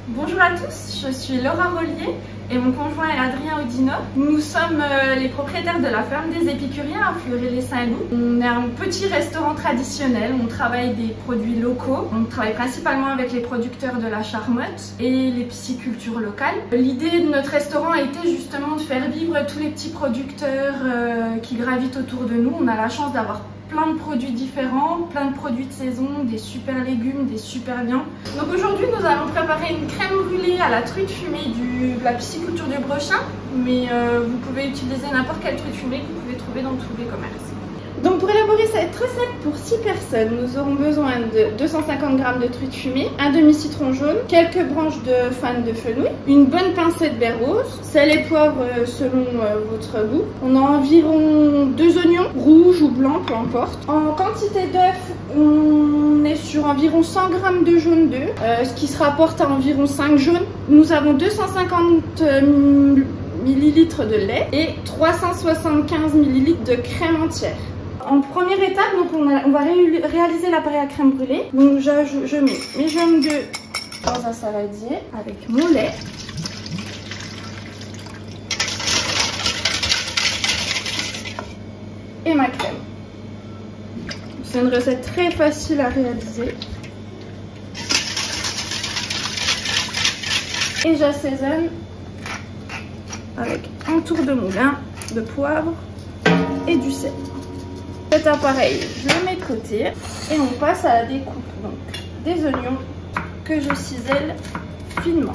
Bonjour à tous, je suis Laura Rollier et mon conjoint est Adrien Audino. Nous sommes les propriétaires de la ferme des Épicuriens à Fleury-les-Saint-Loup. On est un petit restaurant traditionnel, on travaille des produits locaux. On travaille principalement avec les producteurs de la Charmotte et les piscicultures locales. L'idée de notre restaurant a été justement de faire vivre tous les petits producteurs qui gravitent autour de nous. On a la chance d'avoir plein de produits différents, plein de produits de saison, des super légumes, des super viandes. Donc aujourd'hui nous allons préparer une crème brûlée à la truite fumée de la pisciculture du Brochin, mais vous pouvez utiliser n'importe quelle truite fumée que vous pouvez trouver dans tous les commerces. Donc pour élaborer cette recette pour 6 personnes, nous aurons besoin de 250 g de truite fumée, un demi-citron jaune, quelques branches de fan de fenouil, une bonne pincée de baie rose, sel et poivre selon votre goût. On a environ 2 oignons, rouges ou blancs, peu importe. En quantité d'œufs, on est sur environ 100 g de jaune d'œuf, ce qui se rapporte à environ 5 jaunes. Nous avons 250 ml de lait et 375 ml de crème entière. En première étape, donc on va réaliser l'appareil à crème brûlée. Donc je mets mes jaunes d'œufs dans un saladier avec mon lait. Et ma crème. C'est une recette très facile à réaliser. Et j'assaisonne avec un tour de moulin de poivre et du sel. Cet appareil, je le mets de côté et on passe à la découpe donc des oignons que je cisèle finement.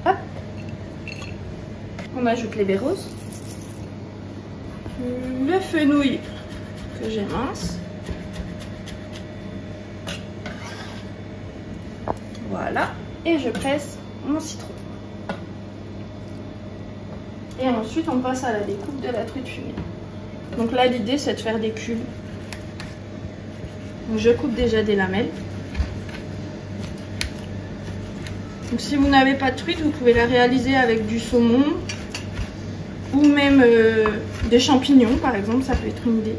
Hop. On ajoute les baies roses, le fenouil que j'émince. Voilà, et je presse mon citron. Et ensuite, on passe à la découpe de la truite fumée. Donc là, l'idée, c'est de faire des cubes. Donc je coupe déjà des lamelles. Donc si vous n'avez pas de truite, vous pouvez la réaliser avec du saumon ou même des champignons, par exemple, ça peut être une idée.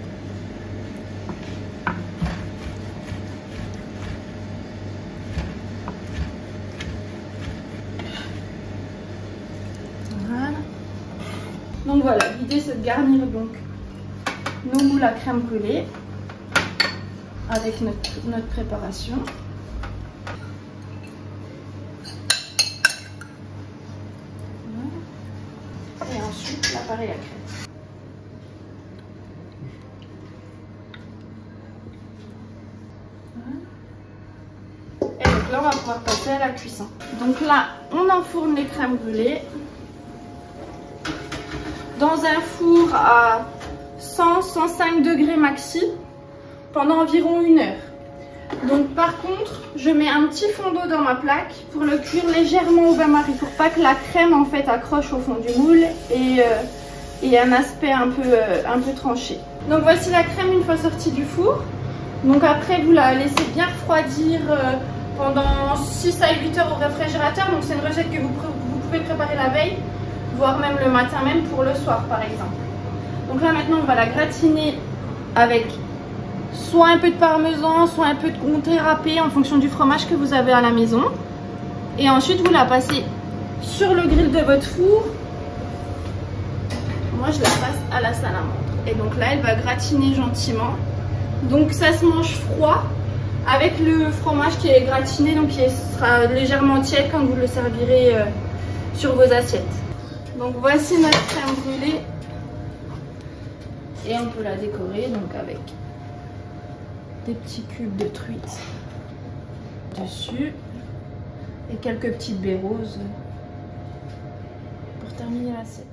Donc voilà, l'idée c'est de garnir donc nos moules à crème brûlée avec notre préparation. Et ensuite l'appareil à crème. Et donc là on va pouvoir passer à la cuisson. Donc là on enfourne les crèmes brûlées dans un four à 100-105 degrés maxi pendant environ 1 heure. Donc par contre, je mets un petit fond d'eau dans ma plaque pour le cuire légèrement au bain-marie pour pas que la crème en fait accroche au fond du moule et ait un aspect un peu tranché. Donc voici la crème une fois sortie du four. Donc après vous la laissez bien refroidir pendant 6 à 8 heures au réfrigérateur. Donc c'est une recette que vous pouvez préparer la veille, voire même le matin même pour le soir par exemple. Donc là maintenant on va la gratiner avec soit un peu de parmesan, soit un peu de comté râpé en fonction du fromage que vous avez à la maison. Et ensuite vous la passez sur le grill de votre four. Moi je la passe à la salamandre. Et donc là elle va gratiner gentiment. Donc ça se mange froid avec le fromage qui est gratiné, donc qui sera légèrement tiède quand vous le servirez sur vos assiettes. Donc voici notre crème brûlée et on peut la décorer donc avec des petits cubes de truite dessus et quelques petites baies roses pour terminer l'assiette.